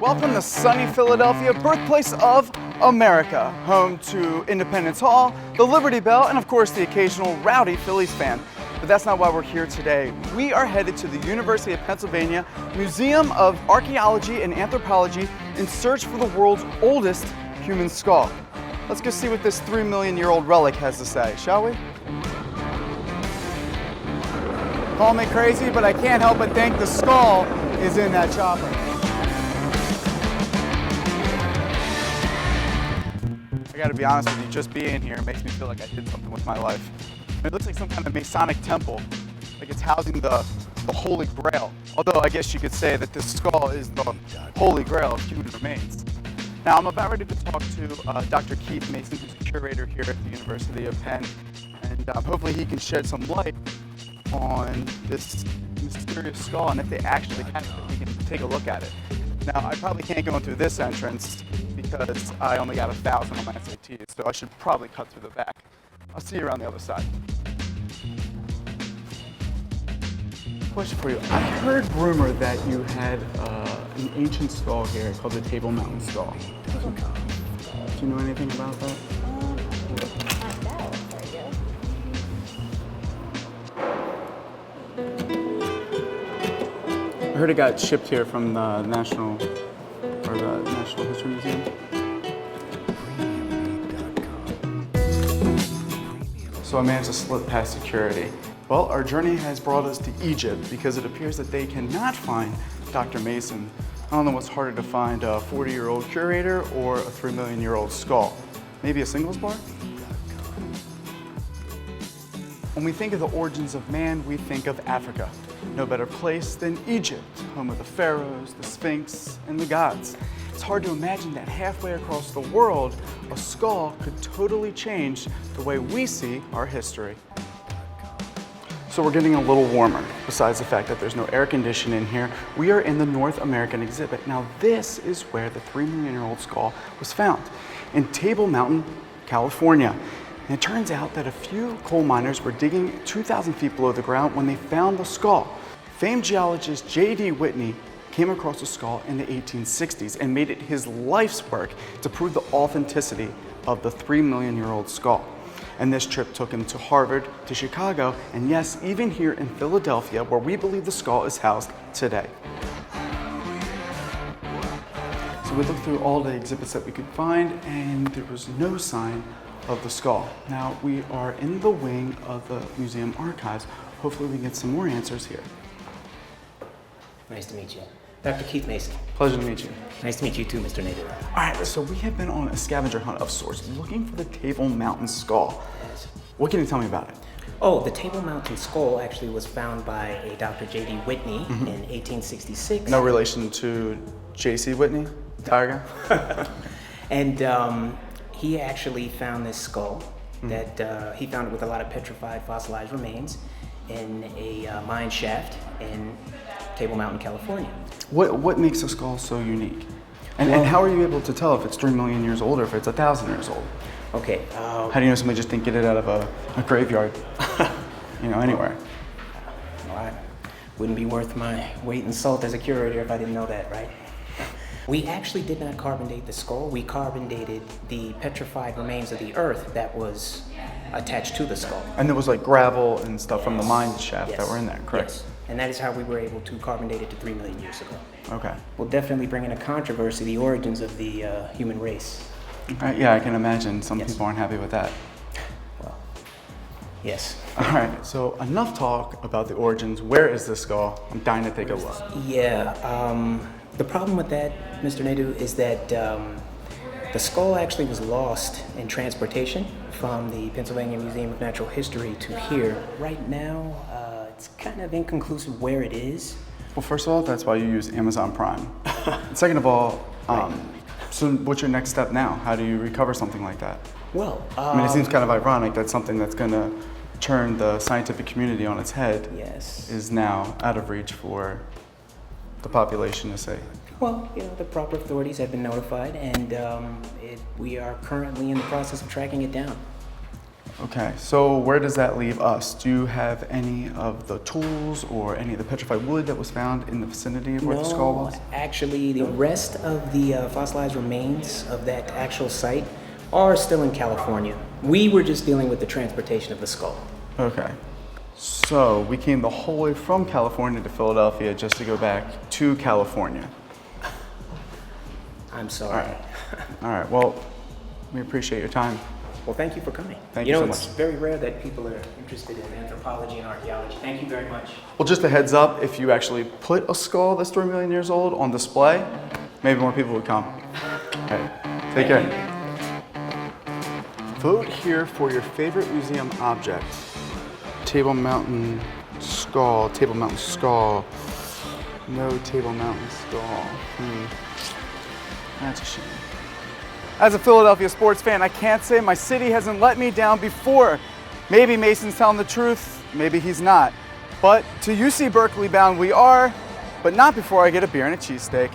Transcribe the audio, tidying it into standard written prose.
Welcome to sunny Philadelphia, birthplace of America, home to Independence Hall, the Liberty Bell, and of course the occasional rowdy Phillies fan. But that's not why we're here today. We are headed to the University of Pennsylvania Museum of Archaeology and Anthropology in search for the world's oldest human skull. Let's go see what this 3 million year old relic has to say, shall we? Call me crazy, but I can't help but think the skull is in that chopper. I gotta be honest with you, just being here makes me feel like I did something with my life. It looks like some kind of Masonic temple, like it's housing the Holy Grail. Although I guess you could say that this skull is the Holy Grail of human remains. Now I'm about ready to talk to Dr. Keith Mason, who's a curator here at the University of Penn, and hopefully he can shed some light on this mysterious skull, and if they actually have it, we can take a look at it. Now I probably can't go into this entrance because I only got 1,000 on my SATs, so I should probably cut through the back. I'll see you around the other side. Question for you. I heard rumor that you had an ancient skull here called the Table Mountain skull. Do you know anything about that? Not that, I'll tell you. I heard it got shipped here from the National History Museum. So I managed to slip past security. Well, our journey has brought us to Egypt because it appears that they cannot find Dr. Mason. I don't know what's harder to find, a 40-year-old curator or a 3 million year old skull. Maybe a singles bar? When we think of the origins of man, we think of Africa. No better place than Egypt, home of the pharaohs, the Sphinx, and the gods. It's hard to imagine that halfway across the world, a skull could totally change the way we see our history. So we're getting a little warmer. Besides the fact that there's no air conditioning here, we are in the North American exhibit. Now this is where the 3 million year old skull was found, in Table Mountain, California. And it turns out that a few coal miners were digging 2,000 feet below the ground when they found the skull. Famed geologist J.D. Whitney came across the skull in the 1860s and made it his life's work to prove the authenticity of the 3 million year old skull. And this trip took him to Harvard, to Chicago, and yes, even here in Philadelphia, where we believe the skull is housed today. So we looked through all the exhibits that we could find, and there was no sign of the skull. Now, we are in the wing of the museum archives. Hopefully we can get some more answers here. Nice to meet you. Dr. Keith Mason. Pleasure to meet you. Nice to meet you too, Mr. Nadu. All right, so we have been on a scavenger hunt of sorts, looking for the Table Mountain skull. Yes. What can you tell me about it? Oh, the Table Mountain skull actually was found by a Dr. J.D. Whitney in 1866. No relation to J.C. Whitney, Tiger? And he actually found this skull that he found it with a lot of petrified fossilized remains in a mine shaft in Table Mountain, California. What makes a skull so unique? And how are you able to tell if it's 3 million years old or if it's 1,000 years old? Okay. How do you know somebody just didn't get it out of a graveyard, anywhere? Well, I wouldn't be worth my weight in salt as a curator if I didn't know that, right? We actually did not carbon date the skull. We carbon dated the petrified remains of the earth that was attached to the skull. And there was like gravel and stuff from the mine shaft that were in there, correct? Yes. And that is how we were able to carbon date it to 3 million years ago. Okay. We'll definitely bring in a controversy, the origins of the human race. Yeah, I can imagine some people aren't happy with that. Well, yes. All right, so enough talk about the origins. Where is this skull? I'm dying to take a look. Yeah, the problem with that, Mr. Nadu, is that the skull actually was lost in transportation from the Pennsylvania Museum of Natural History to here. Right now, it's kind of inconclusive where it is. Well, first of all, that's why you use Amazon Prime. And second of all, so what's your next step now? How do you recover something like that? Well, I mean, it seems kind of ironic that something that's going to turn the scientific community on its head is now out of reach for the population to say. Well, the proper authorities have been notified, and we are currently in the process of tracking it down. Okay, so where does that leave us? Do you have any of the tools or any of the petrified wood that was found in the vicinity of where the skull was? Actually, the rest of the fossilized remains of that actual site are still in California. We were just dealing with the transportation of the skull. Okay, so we came the whole way from California to Philadelphia just to go back to California. I'm sorry. All right, well, we appreciate your time. Well, thank you for coming. Thank you so It's much. very rare that people are interested in anthropology and archaeology. Thank you very much. Well, just a heads up, if you actually put a skull that's 3 million years old on display, maybe more people would come. Okay, take care. Vote here for your favorite museum object. Table Mountain skull, Table Mountain skull. No Table Mountain skull. That's a shame. As a Philadelphia sports fan, I can't say my city hasn't let me down before. Maybe Mason's telling the truth, maybe he's not. But to UC Berkeley bound we are, but not before I get a beer and a cheesesteak.